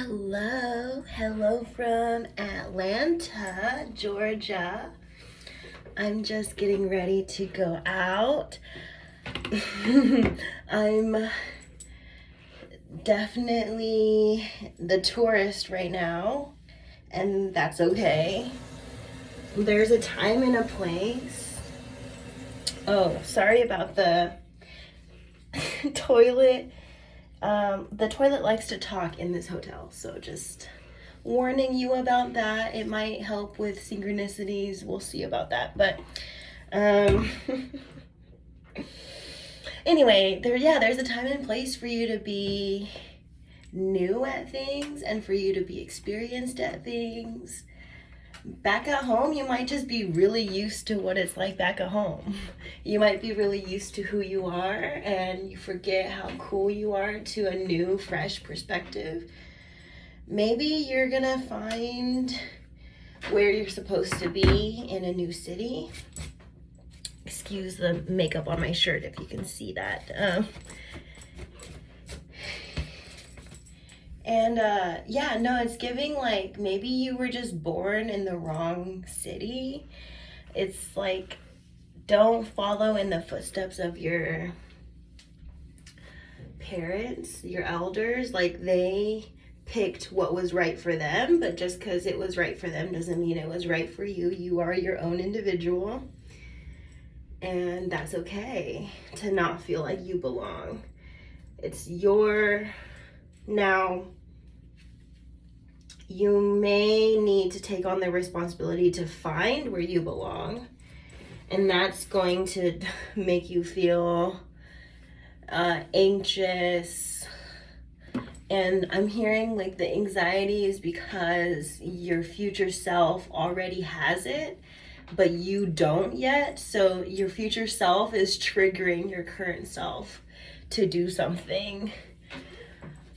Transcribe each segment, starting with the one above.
Hello from Atlanta, Georgia. I'm just getting ready to go out. I'm definitely the tourist right now, and that's okay. There's a time and a place. Oh, sorry about the toilet. The toilet likes to talk in this hotel, so just warning you about that. It might help with synchronicities. We'll see about that. But um, anyway, there's a time and place for you to be new at things and for you to be experienced at things. Back at home, you might just be really used to what it's like back at home. You might be really used to who you are, and you forget how cool you are to a new, fresh perspective. Maybe you're gonna find where you're supposed to be in a new city. Excuse the makeup on my shirt if you can see that. It's giving like maybe you were just born in the wrong city. It's like, don't follow in the footsteps of your parents, your elders. Like, they picked what was right for them, but just because it was right for them doesn't mean it was right for you. You are your own individual, and that's okay to not feel like you belong. It's now. You may need to take on the responsibility to find where you belong, and that's going to make you feel anxious. And I'm hearing like the anxiety is because your future self already has it, but you don't yet. So your future self is triggering your current self to do something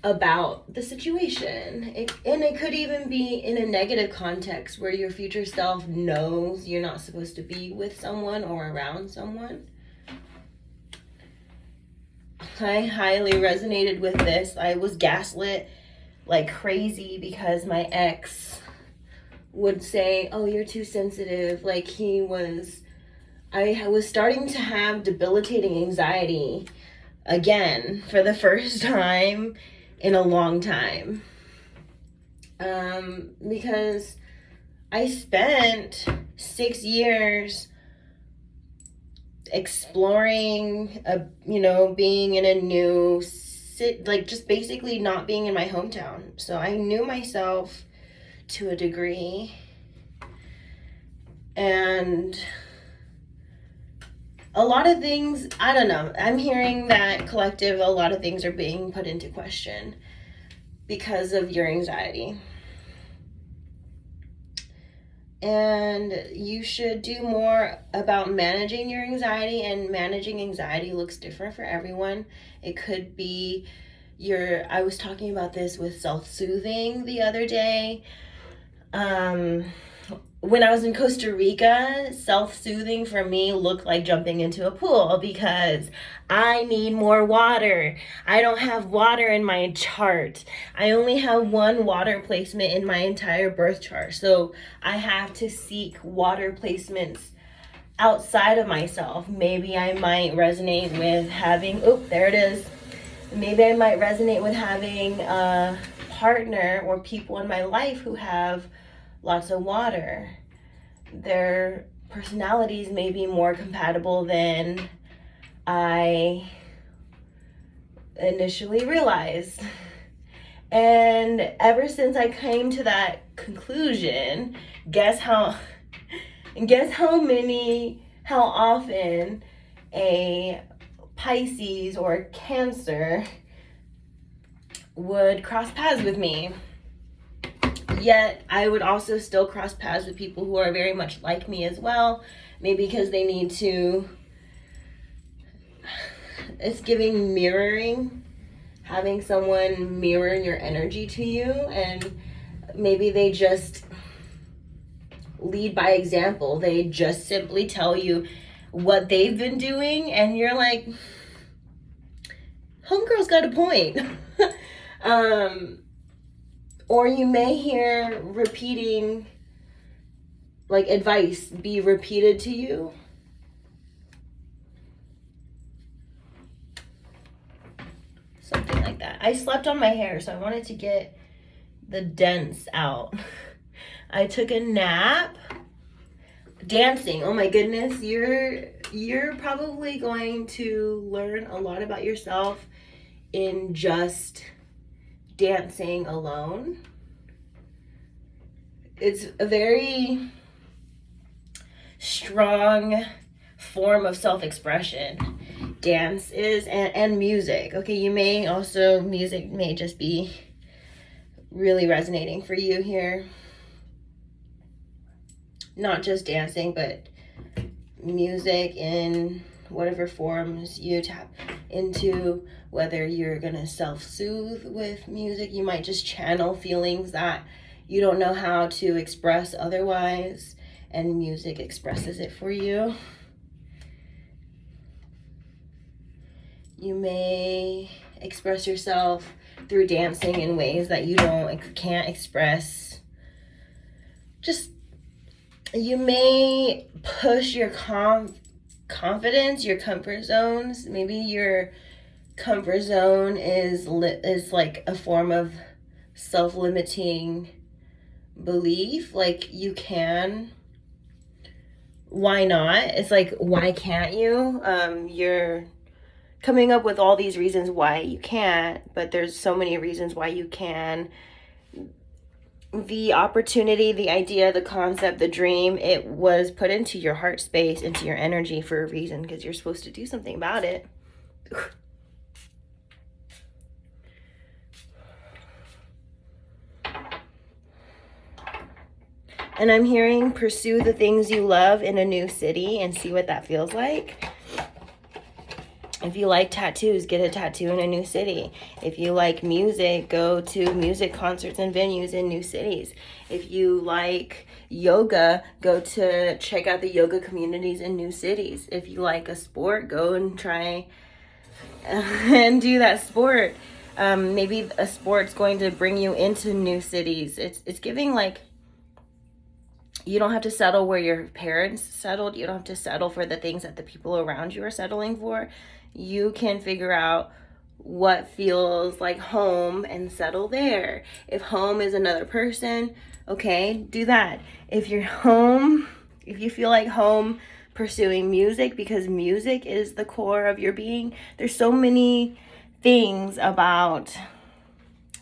about the situation. It could even be in a negative context where your future self knows you're not supposed to be with someone or around someone. I highly resonated with this. I was gaslit like crazy because my ex would say, "Oh, you're too sensitive." Like, I was starting to have debilitating anxiety again for the first time in a long time, because I spent 6 years exploring, being in a new city, like just basically not being in my hometown. So I knew myself to a degree, and a lot of things, I don't know, I'm hearing that collective, a lot of things are being put into question because of your anxiety. And you should do more about managing your anxiety, and managing anxiety looks different for everyone. It could be I was talking about this with self-soothing the other day. When I was in Costa Rica, self-soothing for me looked like jumping into a pool because I need more water. I don't have water in my chart. I only have one water placement in my entire birth chart. So I have to seek water placements outside of myself. Maybe I might resonate with having, maybe I might resonate with having a partner or people in my life who have lots of water. Their personalities may be more compatible than I initially realized. And ever since I came to that conclusion, guess how often a Pisces or a Cancer would cross paths with me. Yet I would also still cross paths with people who are very much like me as well. Maybe because they need to. It's giving mirroring, having someone mirror your energy to you, and maybe they just lead by example. They just simply tell you what they've been doing, and you're like, homegirl's got a point. Or you may hear repeating, like advice be repeated to you. Something like that. I slept on my hair, so I wanted to get the dents out. I took a nap. Dancing, oh my goodness, you're probably going to learn a lot about yourself in just dancing alone. It's a very strong form of self-expression. Dance is, and music. Okay, music may just be really resonating for you here. Not just dancing, but music in whatever forms you tap into, whether you're gonna self-soothe with music. You might just channel feelings that you don't know how to express otherwise, and music expresses it for you. You may express yourself through dancing in ways that you can't express. You may push your confidence, your comfort zones. Maybe your comfort zone is like a form of self-limiting belief. Like, you can. Why not? It's like, why can't you? You're coming up with all these reasons why you can't, but there's so many reasons why you can. The opportunity, the idea, the concept, the dream, it was put into your heart space, into your energy for a reason, because you're supposed to do something about it. And I'm hearing pursue the things you love in a new city and see what that feels like. If you like tattoos, get a tattoo in a new city. If you like music, go to music concerts and venues in new cities. If you like yoga, go to check out the yoga communities in new cities. If you like a sport, go and try and do that sport. Maybe a sport's going to bring you into new cities. It's giving, like, you don't have to settle where your parents settled. You don't have to settle for the things that the people around you are settling for. You can figure out what feels like home and settle there. If home is another person, okay, do that. If you feel like home, pursuing music, because music is the core of your being. There's so many things about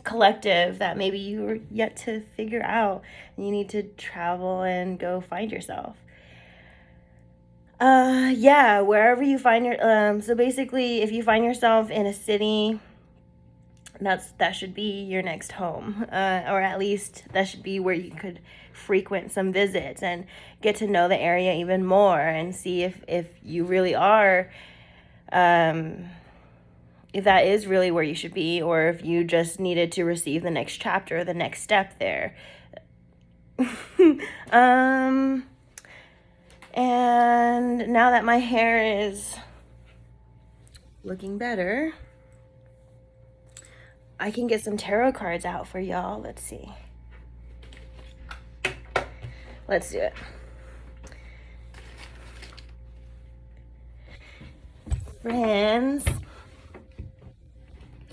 collective that maybe you're yet to figure out. You need to travel and go find yourself. Wherever you find so basically, if you find yourself in a city, that should be your next home, or at least that should be where you could frequent some visits and get to know the area even more and see if you really are, if that is really where you should be, or if you just needed to receive the next chapter, the next step there. And now that my hair is looking better, I can get some tarot cards out for y'all. Let's see. Let's do it. Friends,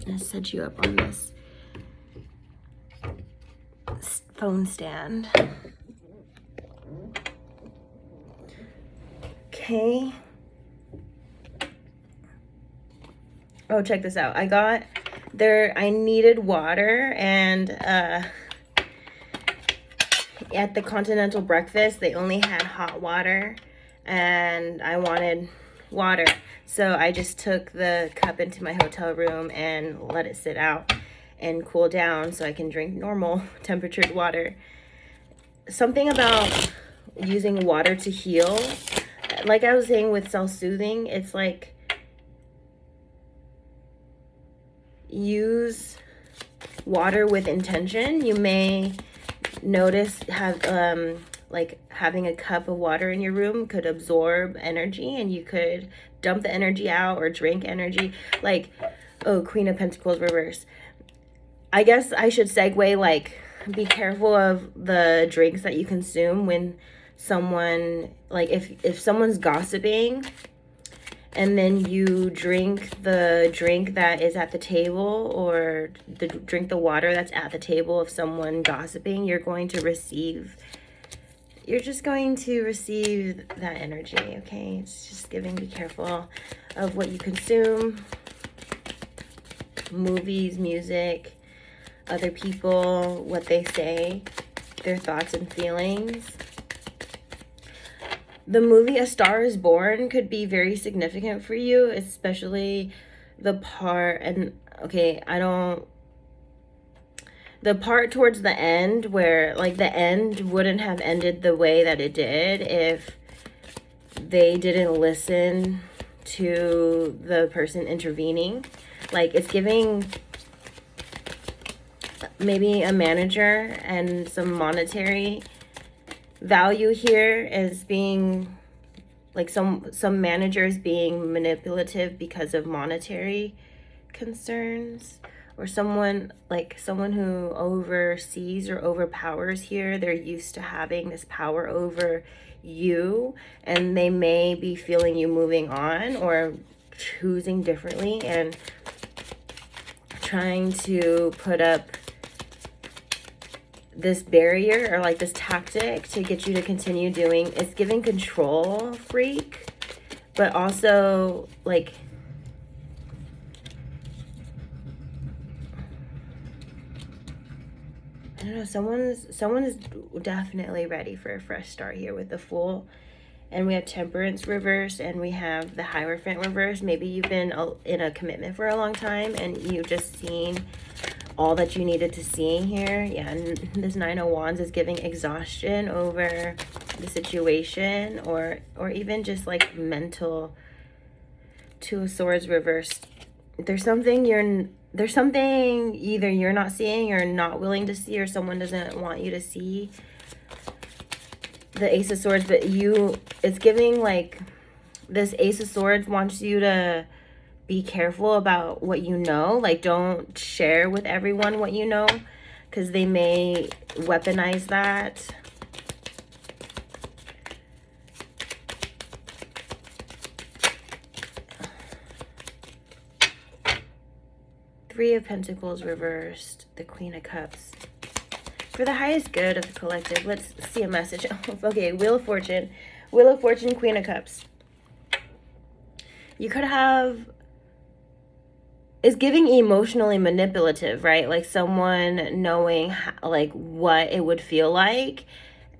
I'll set you up on this phone stand. Okay. Oh, check this out. I needed water, and at the continental breakfast, they only had hot water, and I wanted water. So I just took the cup into my hotel room and let it sit out and cool down so I can drink normal temperatured water. Something about using water to heal, like I was saying with self-soothing, it's like, use water with intention. You may notice having a cup of water in your room could absorb energy, and you could dump the energy out or drink energy. Like, oh, Queen of Pentacles reverse. I guess I should segue, like, be careful of the drinks that you consume when someone, like, if someone's gossiping and then you drink the drink that is at the table, or drink the water that's at the table of someone gossiping, you're just going to receive that energy, okay? It's just giving, be careful of what you consume. Movies, music, other people, what they say, their thoughts and feelings. The movie A Star is Born could be very significant for you, especially the part, and okay, the part towards the end where, like, the end wouldn't have ended the way that it did if they didn't listen to the person intervening. Like, it's giving maybe a manager and some monetary value here as being, like, some managers being manipulative because of monetary concerns, or someone who oversees or overpowers here. They're used to having this power over you, and they may be feeling you moving on or choosing differently and trying to put up this barrier, or like this tactic to get you to continue doing. It's giving control freak, but also, like, I don't know, someone is definitely ready for a fresh start here with the Fool. And we have Temperance reversed, and we have the Hierophant reversed. Maybe you've been in a commitment for a long time and you've just seen all that you needed to see here. Yeah, and this Nine of Wands is giving exhaustion over the situation, or even just like mental. Two of Swords reversed. There's something either you're not seeing or not willing to see, or someone doesn't want you to see. The Ace of Swords, but it's giving, like, this Ace of Swords wants you to be careful about what you know. Like, don't share with everyone what you know, because they may weaponize that. Three of Pentacles reversed, the Queen of Cups. For the highest good of the collective, let's see a message. Okay, Wheel of Fortune, Queen of Cups. You could have, it's giving emotionally manipulative, right? Like someone knowing how, like, what it would feel like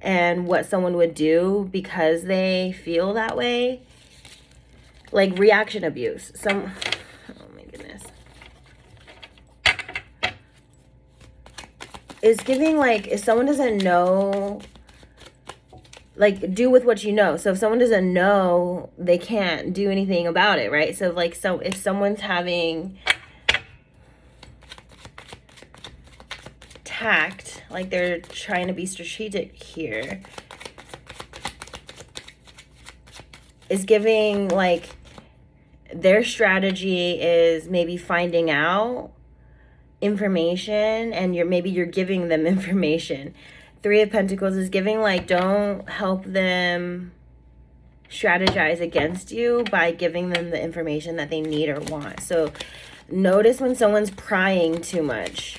and what someone would do because they feel that way. Like reaction abuse. Oh my goodness. It's giving, like, if someone doesn't know, like, do with what you know. So if someone doesn't know, they can't do anything about it, right? So, like, if someone's having tact, like they're trying to be strategic here, it's giving, like, their strategy is maybe finding out information, and maybe you're giving them information. Three of Pentacles is giving, like, don't help them strategize against you by giving them the information that they need or want. So notice when someone's prying too much,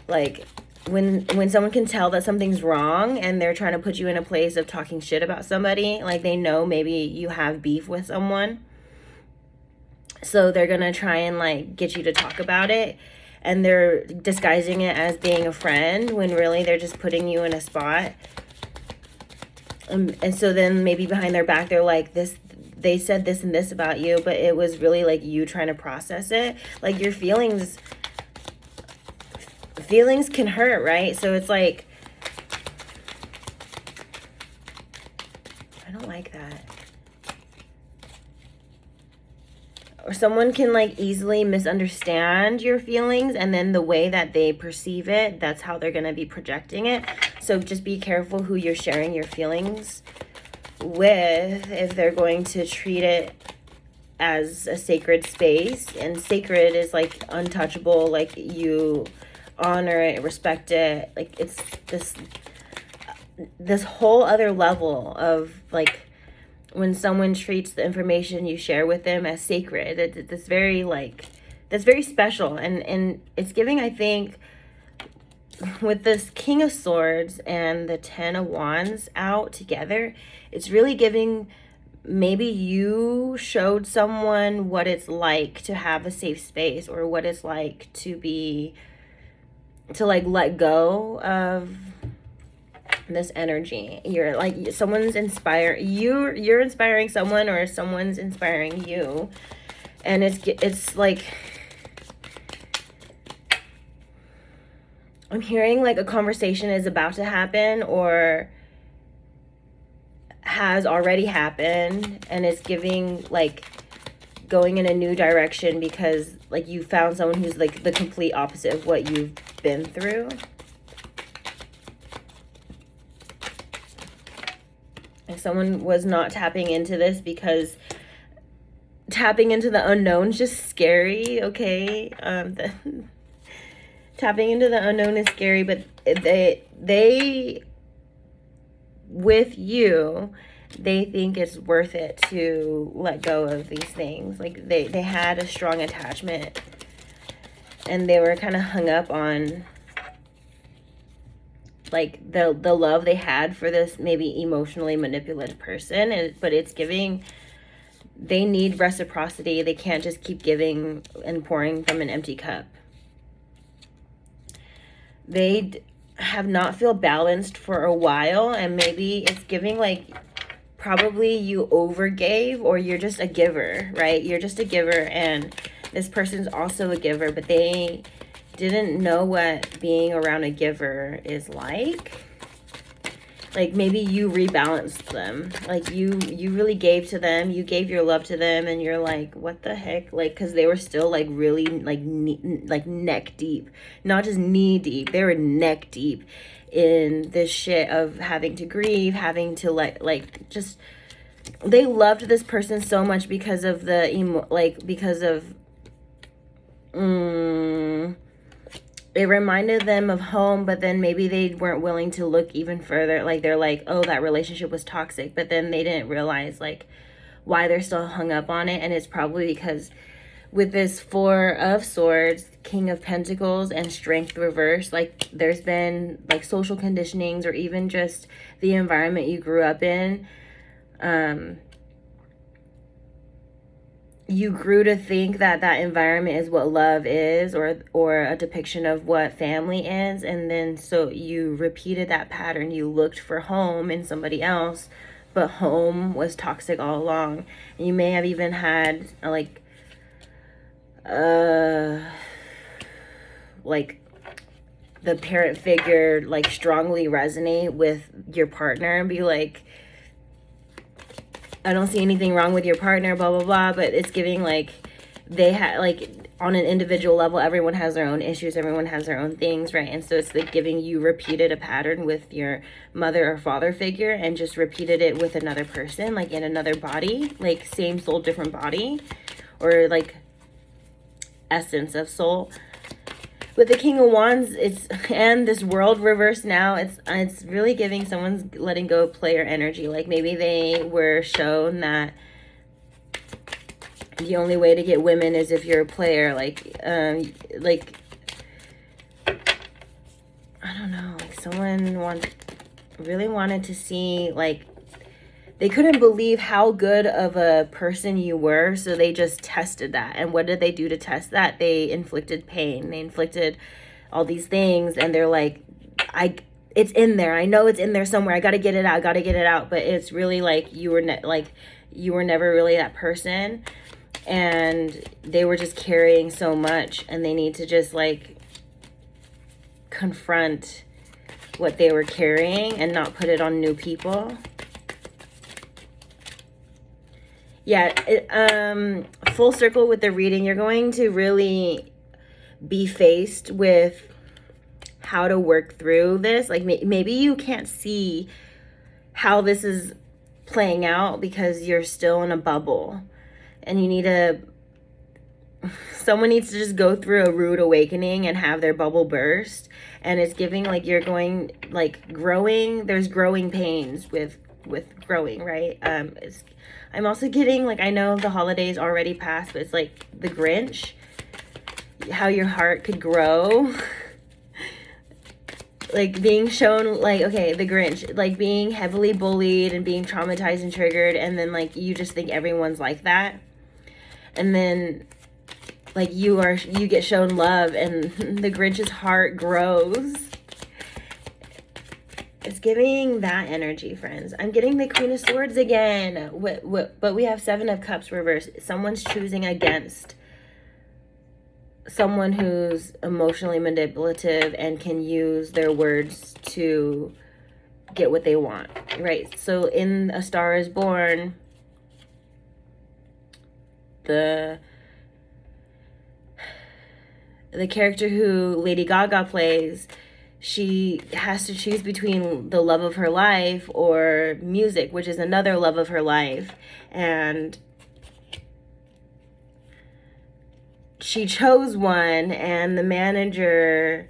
like when someone can tell that something's wrong and they're trying to put you in a place of talking shit about somebody, like they know maybe you have beef with someone, so they're gonna try and, like, get you to talk about it. And they're disguising it as being a friend when really they're just putting you in a spot. And so then maybe behind their back, they're like, they said this and this about you, but it was really like you trying to process it. Like, your feelings can hurt, right? So it's like, I don't like that. Or someone can, like, easily misunderstand your feelings, and then the way that they perceive it, that's how they're going to be projecting it. So just be careful who you're sharing your feelings with, if they're going to treat it as a sacred space. And sacred is, like, untouchable, like you honor it, respect it. Like, it's this whole other level of, like, when someone treats the information you share with them as sacred. That's very, like, that's very special. And it's giving, I think, with this King of Swords and the Ten of Wands out together, it's really giving, maybe you showed someone what it's like to have a safe space, or what it's like to like let go of this energy. You're like, someone's you're inspiring someone, or someone's inspiring you. And it's like, I'm hearing like a conversation is about to happen, or has already happened, and it's giving like going in a new direction, because like you found someone who's like the complete opposite of what you've been through. If someone was not tapping into this, because tapping into the unknown is just scary, okay? Tapping into the unknown is scary, but they with you, they think it's worth it to let go of these things. Like, they had a strong attachment, and they were kind of hung up on like the love they had for this maybe emotionally manipulative person. But it's giving, they need reciprocity. They can't just keep giving and pouring from an empty cup. They have not feel balanced for a while, and maybe it's giving like probably you overgave, or you're just a giver, right? You're just a giver, and this person's also a giver, but they didn't know what being around a giver is like. Like, maybe you rebalanced them. Like, you really gave to them. You gave your love to them, and you're like, what the heck? Like, because they were still, like, really, like neck deep. Not just knee deep. They were neck deep in this shit of having to grieve, having to, like, just... They loved this person so much because of because of... it reminded them of home, but then maybe they weren't willing to look even further. Like, they're like, oh, that relationship was toxic, but then they didn't realize like why they're still hung up on it. And it's probably because with this Four of Swords, King of Pentacles, and Strength reversed, like there's been like social conditionings, or even just the environment you grew up in. You grew to think that that environment is what love is, or a depiction of what family is. And then so you repeated that pattern. You looked for home in somebody else, but home was toxic all along. And you may have even had like the parent figure like strongly resonate with your partner and be like, I don't see anything wrong with your partner, blah, blah, blah. But it's giving like they had like on an individual level, everyone has their own issues. Everyone has their own things, right? And so it's like giving you repeated a pattern with your mother or father figure, and just repeated it with another person, like in another body, like same soul, different body, or like essence of soul. With the King of Wands, and this world reversed now, it's really giving someone's letting go of player energy. Like maybe they were shown that the only way to get women is if you're a player. Like I don't know, like someone really wanted to see, like they couldn't believe how good of a person you were, so they just tested that. And what did they do to test that? They inflicted pain. They inflicted all these things, and they're like, it's in there. I know it's in there somewhere. I got to get it out. I got to get it out. But it's really like you were never really that person, and they were just carrying so much, and they need to just like confront what they were carrying and not put it on new people. Yeah, full circle with the reading, you're going to really be faced with how to work through this. Like maybe you can't see how this is playing out because you're still in a bubble, and you need to someone needs to just go through a rude awakening and have their bubble burst. And it's giving like you're going like growing. There's growing pains with growing, right? I'm also getting like, I know the holidays already passed, but it's like the Grinch, how your heart could grow. Like being shown like, okay, the Grinch, like being heavily bullied and being traumatized and triggered, and then like you just think everyone's like that, and then like you get shown love and the Grinch's heart grows. It's giving that energy, friends. I'm getting the Queen of Swords again. But we have Seven of Cups reversed. Someone's choosing against someone who's emotionally manipulative and can use their words to get what they want, right? So in A Star is Born, the character who Lady Gaga plays, she has to choose between the love of her life or music, which is another love of her life. And she chose one, and the manager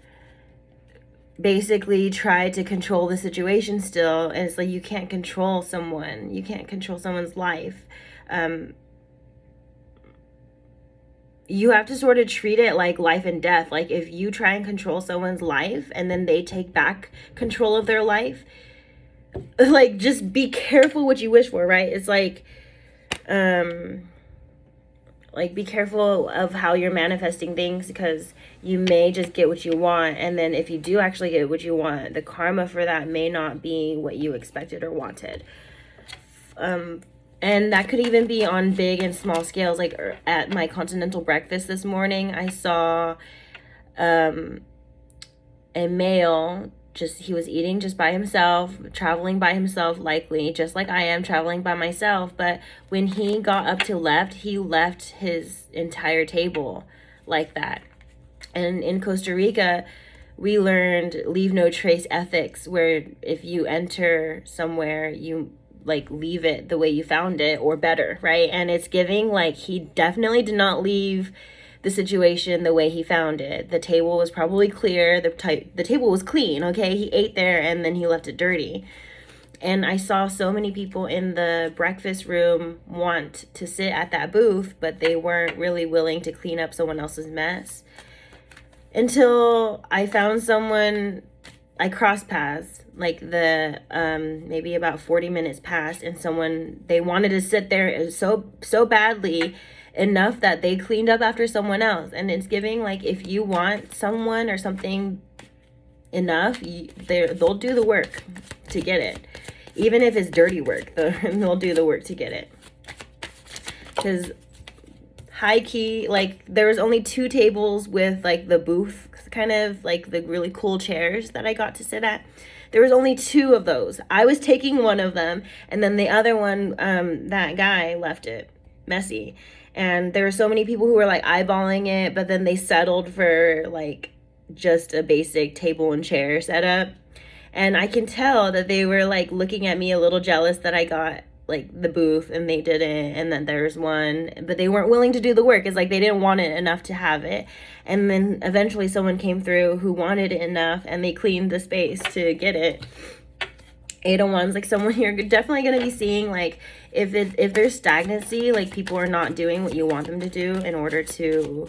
basically tried to control the situation still. And it's like, you can't control someone. You can't control someone's life. You have to sort of treat it like life and death. Like if you try and control someone's life and then they take back control of their life, like just be careful what you wish for, right? It's like be careful of how you're manifesting things, because you may just get what you want, and then if you do actually get what you want, the karma for that may not be what you expected or wanted. And that could even be on big and small scales. Like at my continental breakfast this morning, I saw a male, he was eating just by himself, traveling by himself, likely, just like I am traveling by myself. But when he got up to left, he left his entire table like that. And in Costa Rica, we learned leave no trace ethics, where if you enter somewhere, you like leave it the way you found it or better, right? And it's giving like he definitely did not leave the situation the way he found it. The table was probably clear. The table was clean, okay? He ate there and then he left it dirty. And I saw so many people in the breakfast room want to sit at that booth, but they weren't really willing to clean up someone else's mess. Until I found someone, I crossed paths, like maybe about 40 minutes passed, and they wanted to sit there so badly enough that they cleaned up after someone else. And it's giving like, if you want someone or something enough, they'll do the work to get it. Even if it's dirty work, they'll do the work to get it. Because high key, like there was only 2 tables with like the booth, kind of like the really cool chairs that I got to sit at. There was only 2 of those. I was taking one of them, and then the other one, that guy left it messy. And there were so many people who were like eyeballing it, but then they settled for like just a basic table and chair setup. And I can tell that they were like looking at me a little jealous that I got like the booth and they didn't, and then there's one, but they weren't willing to do the work. It's like they didn't want it enough to have it. And then eventually someone came through who wanted it enough, and they cleaned the space to get it. 801's like someone you're definitely going to be seeing, like if there's stagnancy, like people are not doing what you want them to do in order to,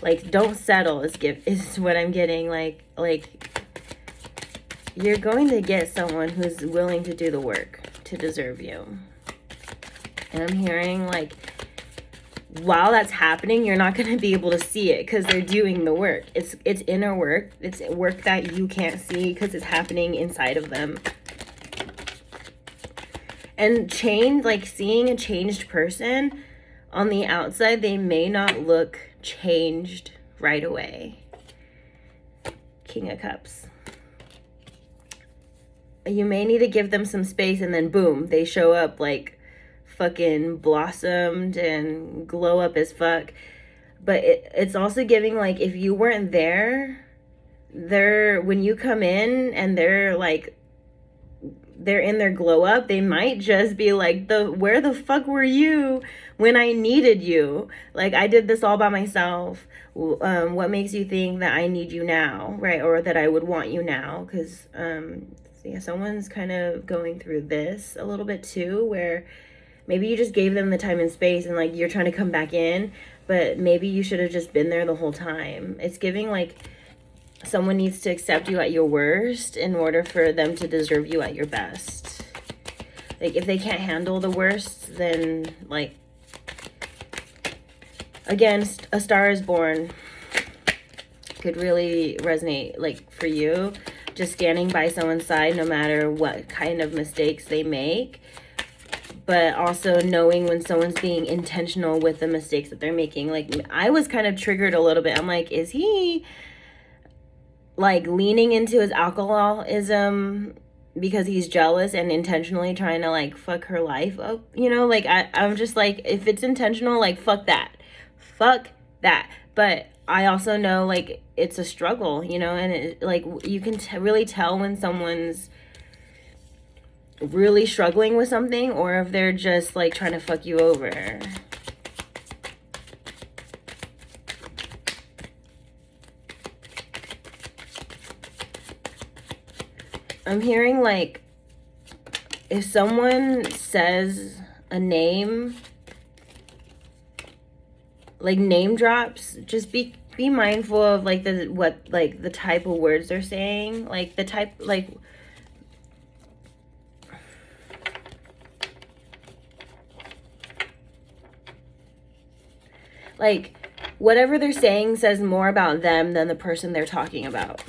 like, don't settle is what I'm getting. Like you're going to get someone who's willing to do the work to deserve you. And I'm hearing like, while that's happening, you're not going to be able to see it because they're doing the work. It's inner work. It's work that you can't see because it's happening inside of them. And change, like seeing a changed person on the outside, they may not look changed right away. King of Cups. You may need to give them some space, and then boom, they show up like fucking blossomed and glow up as fuck. But it's also giving like, if you weren't there, when you come in and they're like they're in their glow up, they might just be like, where the fuck were you when I needed you? Like, I did this all by myself. What makes you think that I need you now, right? Or that I would want you now? Because yeah, someone's kind of going through this a little bit too, where maybe you just gave them the time and space and like you're trying to come back in, but maybe you should have just been there the whole time. It's giving like someone needs to accept you at your worst in order for them to deserve you at your best. Like, if they can't handle the worst, then like, again, A Star Is Born could really resonate, like, for you. Just standing by someone's side no matter what kind of mistakes they make, but also knowing when someone's being intentional with the mistakes that they're making. Like, I was kind of triggered a little bit. I'm like, is he like leaning into his alcoholism because he's jealous and intentionally trying to like fuck her life up? You know, like I'm just like, if it's intentional, like fuck that. But I also know like it's a struggle, you know, and it, like you can really tell when someone's really struggling with something or if they're just like trying to fuck you over. I'm hearing like if someone says a name, like name drops, just be mindful of like the type of words they're saying, like the type, like whatever they're saying says more about them than the person they're talking about.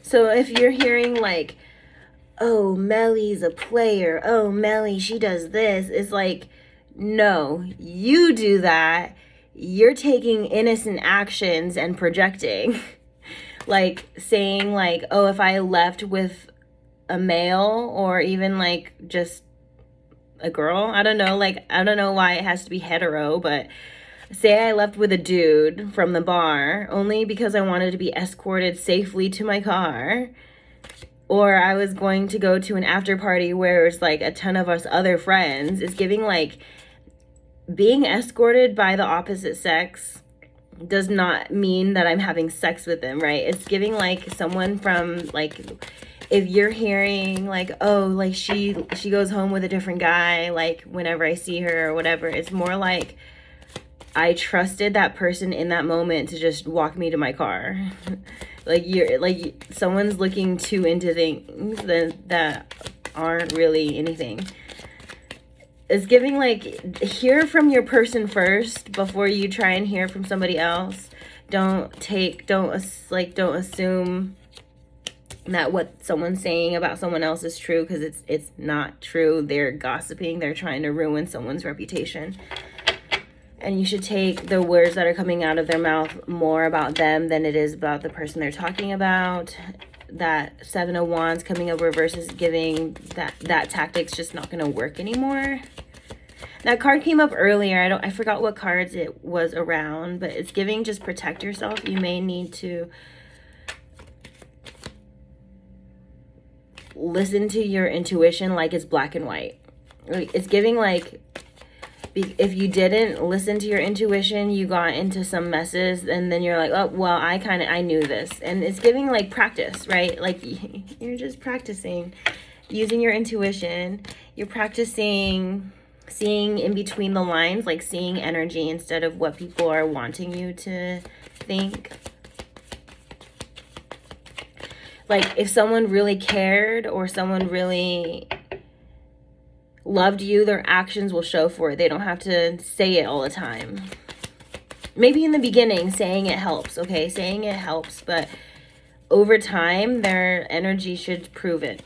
So if you're hearing like, oh, Melly's a player, oh, Melly, she does this, it's like, no, you do that. You're taking innocent actions and projecting. Like saying like, oh, if I left with a male or even like just a girl, I don't know, like, I don't know why it has to be hetero, but say I left with a dude from the bar only because I wanted to be escorted safely to my car, or I was going to go to an after party where it's like a ton of us other friends. It's giving like being escorted by the opposite sex does not mean that I'm having sex with them, right? It's giving like someone from like, if you're hearing like, oh, like she goes home with a different guy, like whenever I see her or whatever, it's more like I trusted that person in that moment to just walk me to my car. Like you're like someone's looking too into things that aren't really anything. It's giving like hear from your person first before you try and hear from somebody else. Don't assume that what someone's saying about someone else is true, because it's not true. They're gossiping. They're trying to ruin someone's reputation. And you should take the words that are coming out of their mouth more about them than it is about the person they're talking about. That Seven of Wands coming up reverse is giving that tactic's just not going to work anymore. That card came up earlier. I forgot what cards it was around, but it's giving just protect yourself. You may need to listen to your intuition like it's black and white. It's giving like, if you didn't listen to your intuition, you got into some messes, and then you're like, oh, well, I knew this. And it's giving like practice, right? Like you're just practicing using your intuition. You're practicing seeing in between the lines, like seeing energy instead of what people are wanting you to think. Like if someone really cared or someone really loved you, their actions will show for it. They don't have to say it all the time. Maybe in the beginning, saying it helps, okay? Saying it helps, but over time, their energy should prove it.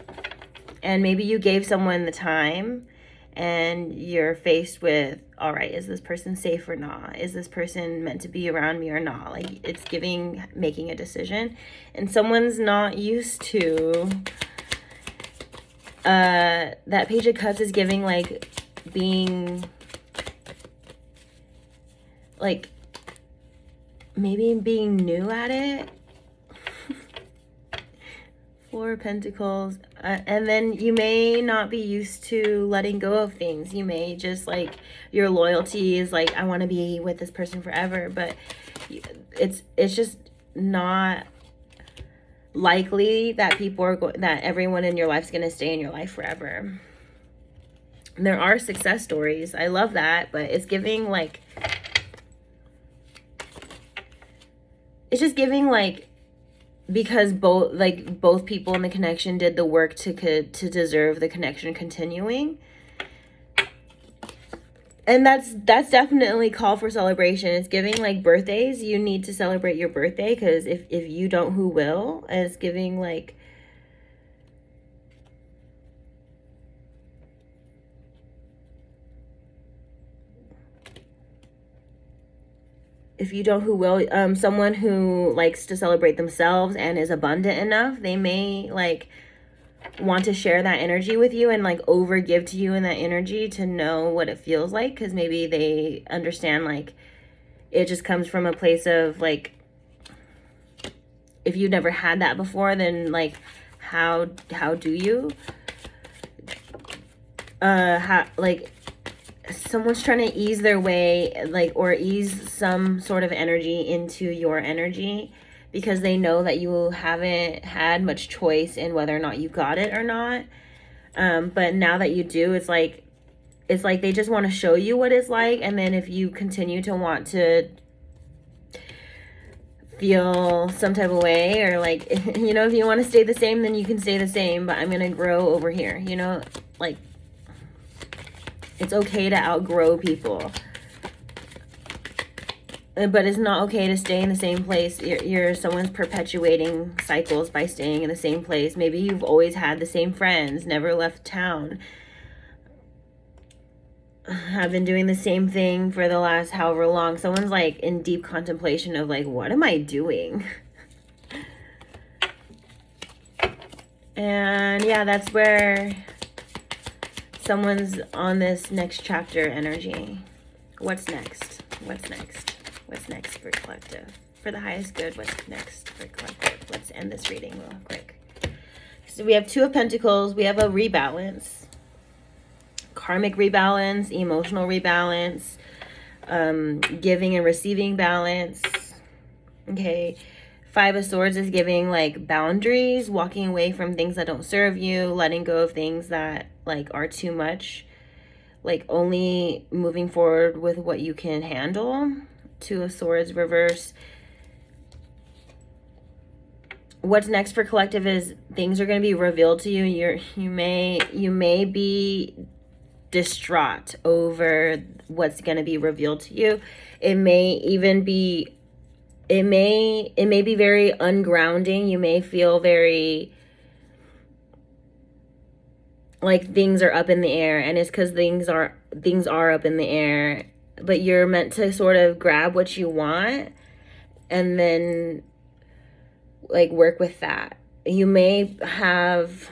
And maybe you gave someone the time and you're faced with, all right, is this person safe or not? Is this person meant to be around me or not? Like it's giving, making a decision. And someone's not used to that Page of Cups is giving like being like maybe being new at it. Four of Pentacles. And then you may not be used to letting go of things. You may just like, your loyalty is like, I want to be with this person forever. But it's just not likely that people are that everyone in your life is going to stay in your life forever. And there are success stories. I love that, but it's giving like, it's just giving like, because both people in the connection did the work to deserve the connection continuing. And that's definitely call for celebration. It's giving like birthdays. You need to celebrate your birthday, because if you don't, who will? And it's giving like, if you don't, who will? Someone who likes to celebrate themselves and is abundant enough, they may like want to share that energy with you and like over give to you in that energy to know what it feels like, because maybe they understand like it just comes from a place of like, if you've never had that before, then like how do you like someone's trying to ease their way, like, or ease some sort of energy into your energy, because they know that you haven't had much choice in whether or not you got it or not. But now that you do, it's like they just want to show you what it's like. And then if you continue to want to feel some type of way, or like, you know, if you want to stay the same, then you can stay the same, but I'm going to grow over here, you know, like, it's okay to outgrow people. But it's not okay to stay in the same place. Someone's perpetuating cycles by staying in the same place. Maybe you've always had the same friends, never left town. I've been doing the same thing for the last however long. Someone's like in deep contemplation of like, what am I doing? And yeah, that's where someone's on this next chapter energy. What's next? What's next? What's next for collective? For the highest good, what's next for collective? Let's end this reading real quick. So we have Two of Pentacles. We have a rebalance. Karmic rebalance, emotional rebalance, giving and receiving balance. Okay. Five of Swords is giving like boundaries, walking away from things that don't serve you, letting go of things that like are too much, like only moving forward with what you can handle. Two of Swords reverse. What's next for collective is things are going to be revealed to you. You may be distraught over what's going to be revealed to you. It may be very ungrounding. You may feel very like things are up in the air, and it's because things are up in the air, but you're meant to sort of grab what you want and then like work with that. You may have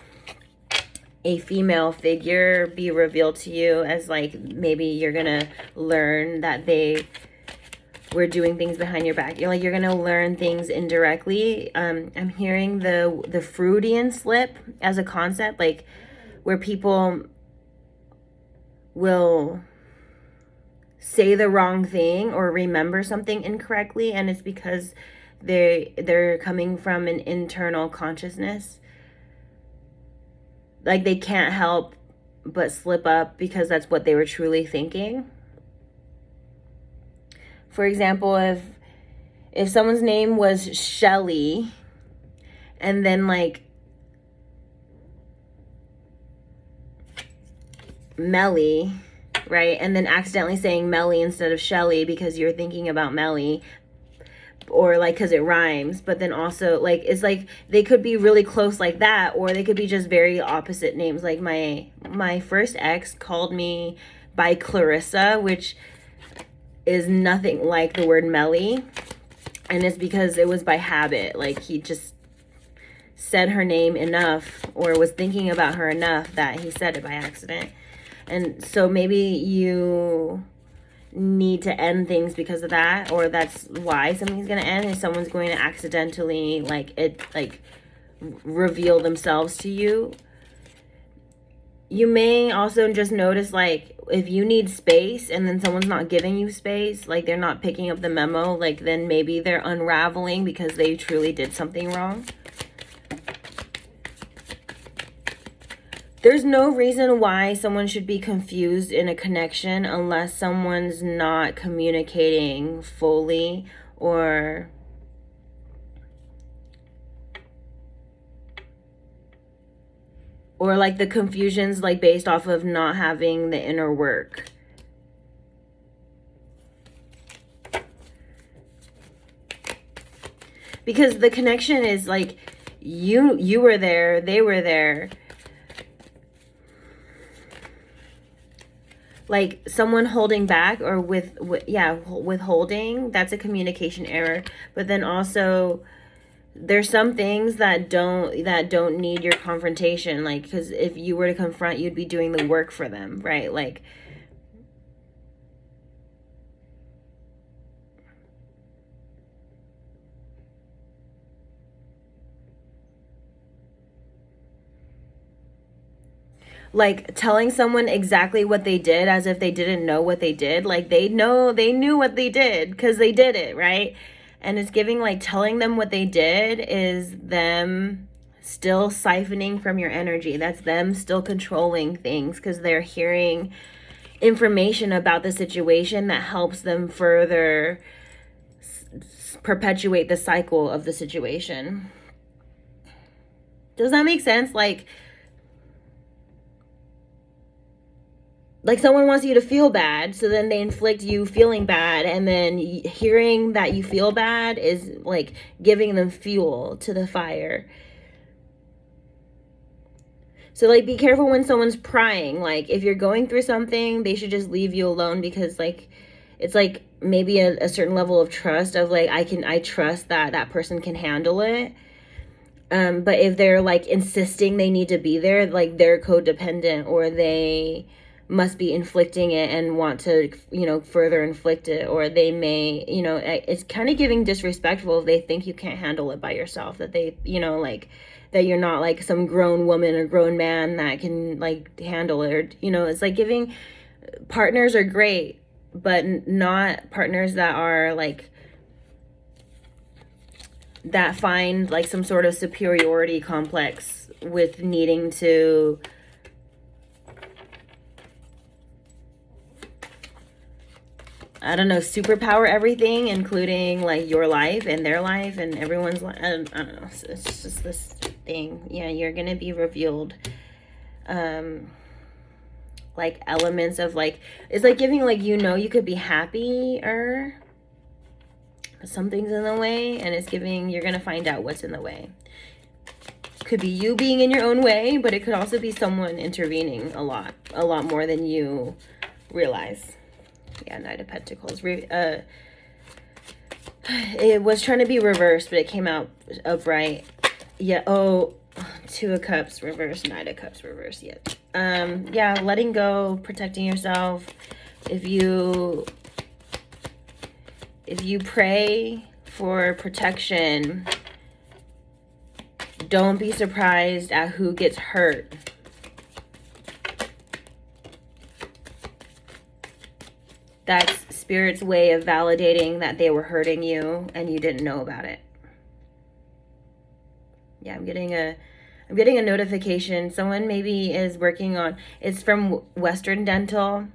a female figure be revealed to you as like, maybe you're gonna learn that they were doing things behind your back. You're gonna learn things indirectly. I'm hearing the Freudian slip as a concept, like where people will say the wrong thing or remember something incorrectly, and it's because they're coming from an internal consciousness. Like they can't help but slip up because that's what they were truly thinking. For example, if someone's name was Shelly and then like Melly, right? And then accidentally saying Melly instead of Shelly because you're thinking about Melly, or like because it rhymes, but then also like it's like they could be really close like that, or they could be just very opposite names. Like my first ex called me by Clarissa, which is nothing like the word Melly, and it's because it was by habit. Like he just said her name enough or was thinking about her enough that he said it by accident. And so maybe you need to end things because of that, or that's why something's going to end, is someone's going to accidentally like reveal themselves to you. You may also just notice, like, if you need space and then someone's not giving you space, like they're not picking up the memo, like then maybe they're unraveling because they truly did something wrong. There's no reason why someone should be confused in a connection unless someone's not communicating fully, or like the confusion's like based off of not having the inner work. Because the connection is like you were there, they were there. Like someone holding back or withholding, that's a communication error. But then also there's some things that don't need your confrontation, like, because if you were to confront, you'd be doing the work for them, right? Like telling someone exactly what they did as if they didn't know what they did. Like they knew what they did because they did it, right? And it's giving, like, telling them what they did is them still siphoning from your energy. That's them still controlling things because they're hearing information about the situation that helps them further perpetuate the cycle of the situation. Does that make sense? Like someone wants you to feel bad, so then they inflict you feeling bad, and then hearing that you feel bad is like giving them fuel to the fire. So like be careful when someone's prying. Like if you're going through something, they should just leave you alone, because like it's like maybe a certain level of trust of like I trust that person can handle it. But if they're like insisting they need to be there, like they're codependent, or they must be inflicting it and want to, further inflict it, or they may, it's kind of giving disrespectful if they think you can't handle it by yourself, that they, like that you're not like some grown woman or grown man that can like handle it, or, it's like giving partners are great, but not partners that are like, that find like some sort of superiority complex with needing to superpower everything, including like your life and their life and everyone's life. I don't know. It's just this thing. Yeah, you're going to be revealed. Like elements of like, it's like giving like, you could be happier, but something's in the way, and it's giving, you're going to find out what's in the way. Could be you being in your own way, but it could also be someone intervening a lot more than you realize. Yeah, Knight of Pentacles. It was trying to be reversed, but it came out upright. Yeah. Oh, Two of Cups reversed. Knight of Cups reversed. Yeah. Yeah. Letting go, protecting yourself. If you pray for protection, don't be surprised at who gets hurt. That's Spirit's way of validating that they were hurting you and you didn't know about it. Yeah, I'm getting a notification. Someone maybe is working on, it's from Western Dental,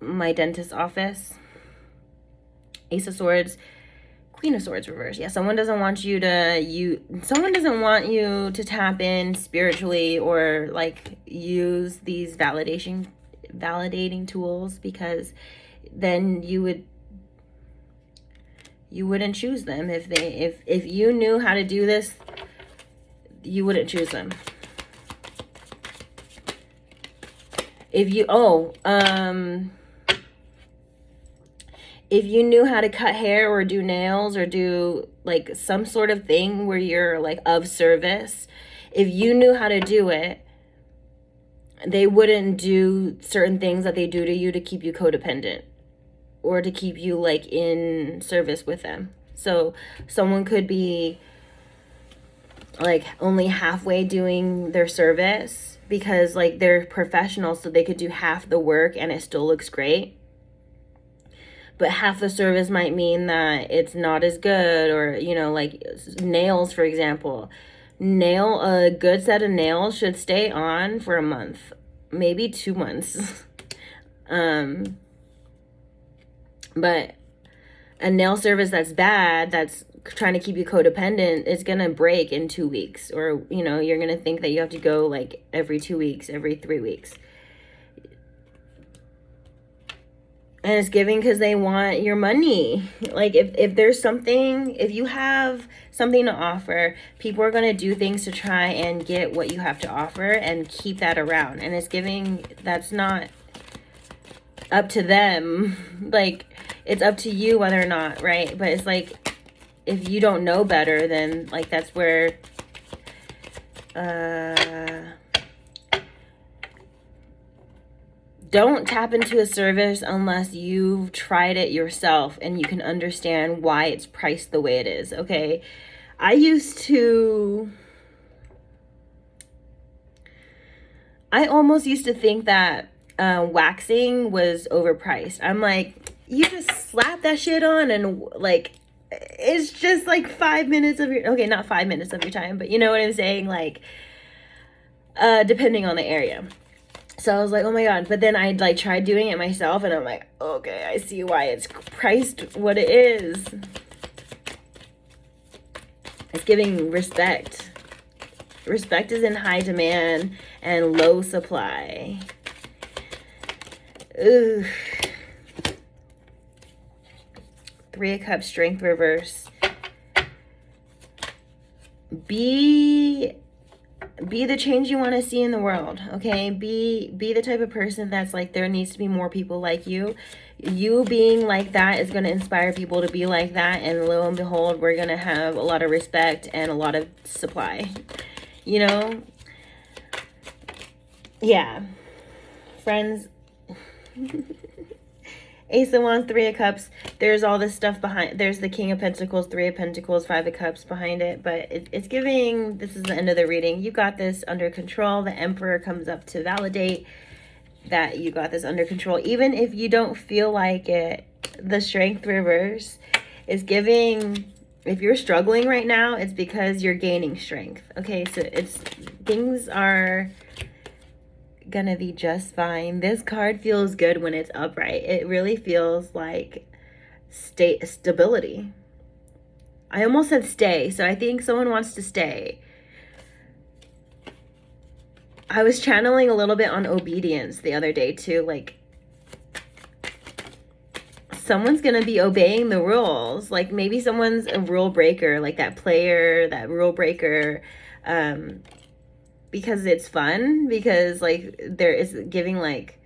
my dentist's office. Ace of Swords, Queen of Swords reverse. Yeah, someone doesn't want you to tap in spiritually or like use these validating tools, because then you wouldn't choose them. If you knew how to do this, you wouldn't choose them. If you knew how to cut hair or do nails or do like some sort of thing where you're like of service, if you knew how to do it, they wouldn't do certain things that they do to you to keep you codependent or to keep you like in service with them. So someone could be like only halfway doing their service because like they're professionals, so they could do half the work and it still looks great. But half the service might mean that it's not as good, or, you know, like nails, for example. A good set of nails should stay on for a month, maybe 2 months. But a nail service that's bad, that's trying to keep you codependent, is going to break in 2 weeks. Or, you know, you're going to think that you have to go like every 2 weeks, every 3 weeks. And it's giving because they want your money. Like if there's something, if you have something to offer, people are going to do things to try and get what you have to offer and keep that around. And it's giving, that's not up to them. Like, it's up to you whether or not, right? But it's like, if you don't know better, then like that's where don't tap into a service unless you've tried it yourself and you can understand why it's priced the way it is, okay? I almost used to think that waxing was overpriced. I'm like, you just slap that shit on and like, it's just like 5 minutes of your, okay, not 5 minutes of your time, but you know what I'm saying? Like, depending on the area. So I was like, oh my God. But then I like tried doing it myself and I'm like, okay, I see why it's priced what it is. It's giving respect. Respect is in high demand and low supply. Ooh. 3 of Cups, Strength reverse. Be the change you want to see in the world, okay? Be the type of person that's like, there needs to be more people like you. You being like that is going to inspire people to be like that, and lo and behold, we're going to have a lot of respect and a lot of supply, you know? Yeah. Friends. Ace of Wands, 3 of Cups. There's all this stuff behind. There's the King of Pentacles, 3 of Pentacles, 5 of Cups behind it. But it's giving, this is the end of the reading. You got this under control. The Emperor comes up to validate that you got this under control. Even if you don't feel like it, the Strength reverse is giving, if you're struggling right now, it's because you're gaining strength. Okay, so things are gonna be just fine. This card feels good when it's upright. It really feels like stability. I almost said stay, so I think someone wants to stay. I was channeling a little bit on obedience the other day too. Like, someone's gonna be obeying the rules. Like, maybe someone's a rule breaker, like that player, that rule breaker, because it's fun, because like there is giving like,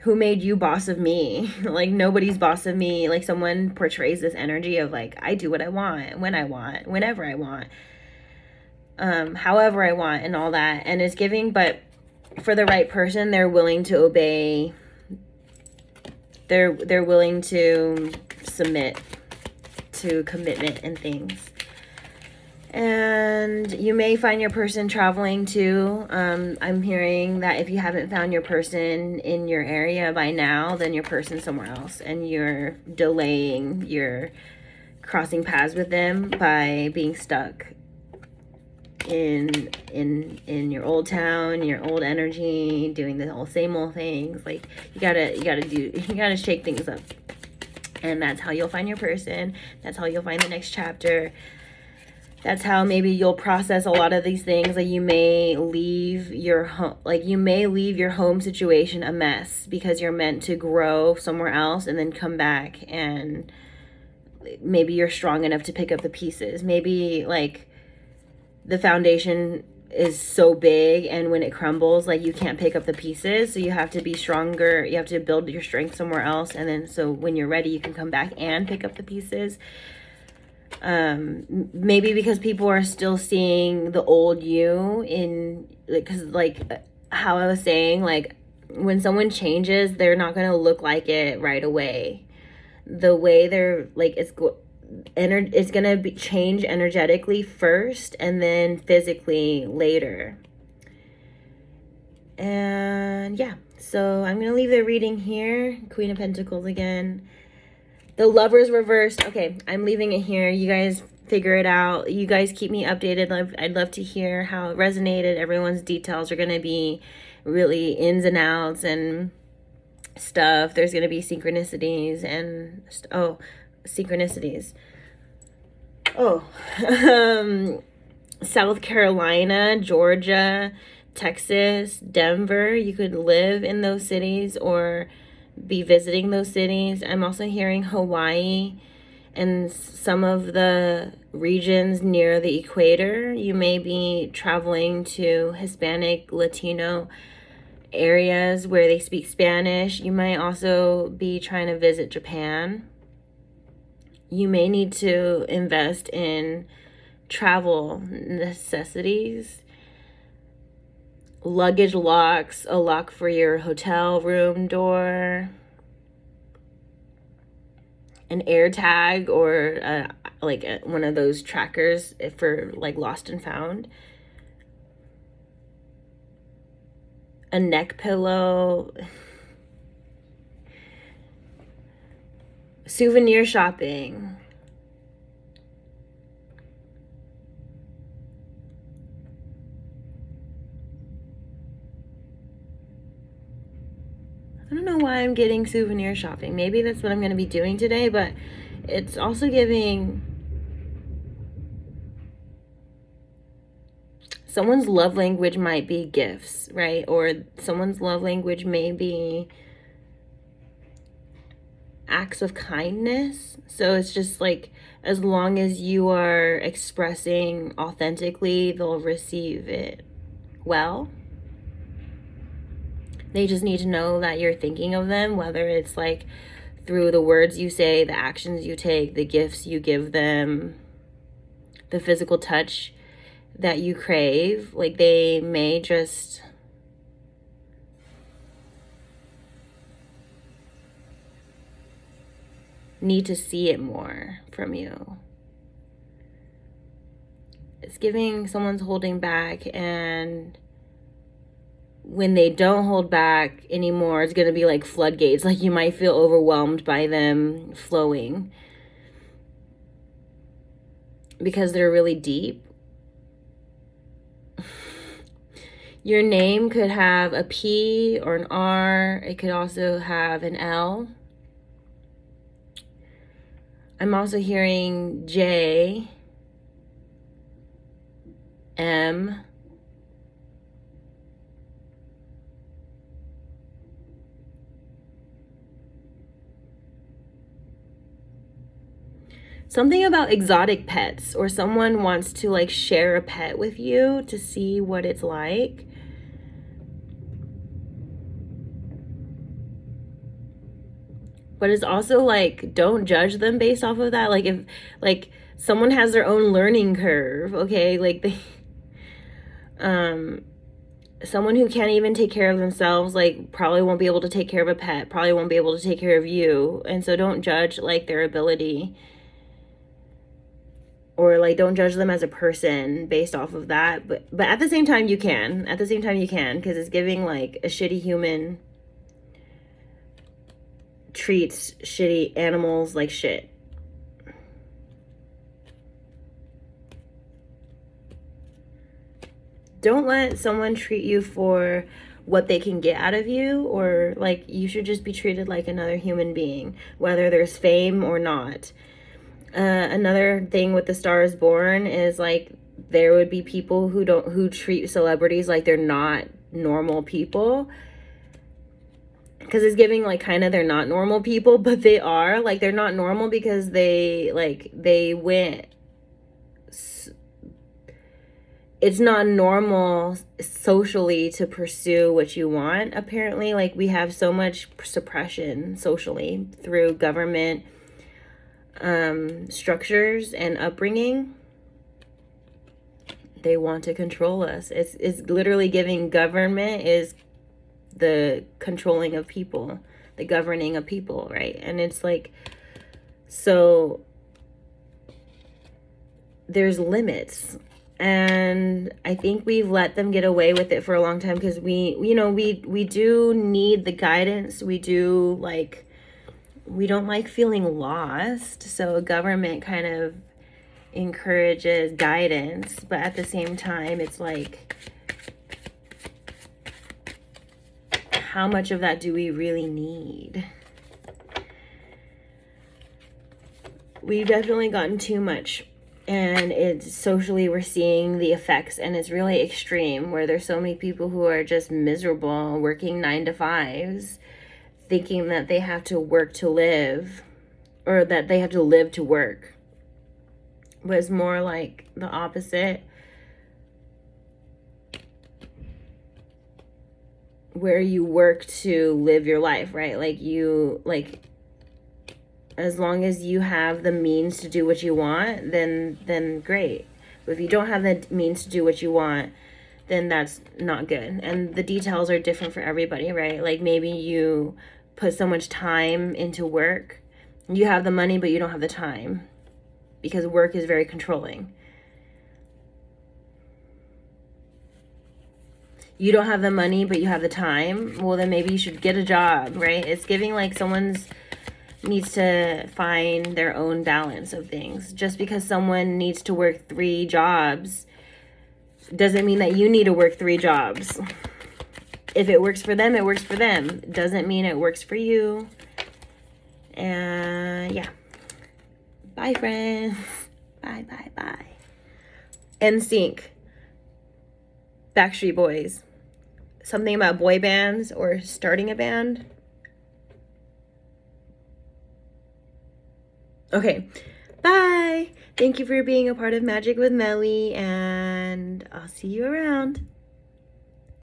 who made you boss of me? Like, nobody's boss of me. Like, someone portrays this energy of like, I do what I want, when I want, whenever I want, however I want, and all that. And it's giving, but for the right person, they're willing to obey. They're willing to submit to commitment and things. And you may find your person traveling too. I'm hearing that if you haven't found your person in your area by now, then your person's somewhere else, and you're delaying your crossing paths with them by being stuck in your old town, your old energy, doing the whole same old things. Like, you gotta shake things up. And that's how you'll find your person. That's how you'll find the next chapter. That's how maybe you'll process a lot of these things. Like, you may leave your home, like you may leave your home situation a mess because you're meant to grow somewhere else and then come back, and maybe you're strong enough to pick up the pieces. Maybe like the foundation is so big, and when it crumbles, like, you can't pick up the pieces, so you have to be stronger. You have to build your strength somewhere else, and then so when you're ready, you can come back and pick up the pieces. Maybe because people are still seeing the old you in, because like how I was saying, like, when someone changes, they're not going to look like it right away. The way they're like, it's gonna change energetically first and then physically later. And yeah, so I'm gonna leave the reading here. Queen of Pentacles again. The Lovers reversed. Okay, I'm leaving it here. You guys figure it out. You guys keep me updated. I'd love to hear how it resonated. Everyone's details are gonna be really ins and outs and stuff. There's gonna be synchronicities and synchronicities. South Carolina, Georgia, Texas, Denver. You could live in those cities or be visiting those cities. I'm also hearing Hawaii and some of the regions near the equator. You may be traveling to Hispanic, Latino areas where they speak Spanish. You might also be trying to visit Japan. You may need to invest in travel necessities, luggage locks, a lock for your hotel room door, an air tag, or one of those trackers for like lost and found, a neck pillow, souvenir shopping. I don't know why I'm getting souvenir shopping. Maybe that's what I'm going to be doing today, but it's also giving someone's love language might be gifts, right? Or someone's love language may be acts of kindness. So it's just like, as long as you are expressing authentically, they'll receive it well. They just need to know that you're thinking of them, whether it's like through the words you say, the actions you take, the gifts you give them, the physical touch that you crave. Like, they may just need to see it more from you. It's giving someone's holding back, and when they don't hold back anymore, it's going to be like floodgates. Like, you might feel overwhelmed by them flowing because they're really deep. Your name could have a P or an R. It could also have an L. I'm also hearing J, M, something about exotic pets, or someone wants to like share a pet with you to see what it's like. But it's also like, don't judge them based off of that. Like, if like someone has their own learning curve, okay, like they someone who can't even take care of themselves, like, probably won't be able to take care of a pet, probably won't be able to take care of you. And so don't judge like their ability, or like don't judge them as a person based off of that. But at the same time you can, because it's giving like a shitty human treats shitty animals like shit. Don't let someone treat you for what they can get out of you, or like, you should just be treated like another human being, whether there's fame or not. Another thing with the Star is Born is like, there would be people who treat celebrities like they're not normal people, because it's giving like kind of they're not normal people, but they are. Like, they're not normal because they went, it's not normal socially to pursue what you want, apparently. Like, we have so much suppression socially through government structures and upbringing. They want to control us. It's literally giving government is the controlling of people, the governing of people, right? And it's like, so there's limits. And I think we've let them get away with it for a long time because we do need the guidance. We don't like feeling lost. So government kind of encourages guidance, but at the same time, it's like, how much of that do we really need? We've definitely gotten too much, and it's socially, we're seeing the effects, and it's really extreme, where there's so many people who are just miserable, working 9 to 5s, thinking that they have to work to live, or that they have to live to work. But it's more like the opposite, where you work to live your life, right? Like as long as you have the means to do what you want, then great. But if you don't have the means to do what you want, then that's not good. And the details are different for everybody, right? Like maybe you put so much time into work, you have the money, but you don't have the time, because work is very controlling. You don't have the money, but you have the time. Well, then maybe you should get a job, right? It's giving like someone's needs to find their own balance of things. Just because someone needs to work 3 jobs doesn't mean that you need to work 3 jobs. If it works for them, it works for them. Doesn't mean it works for you. And yeah. Bye, friends. Bye, bye, bye. NSYNC. Backstreet Boys. Something about boy bands or starting a band. Okay, bye. Thank you for being a part of Magic with Melly, and I'll see you around.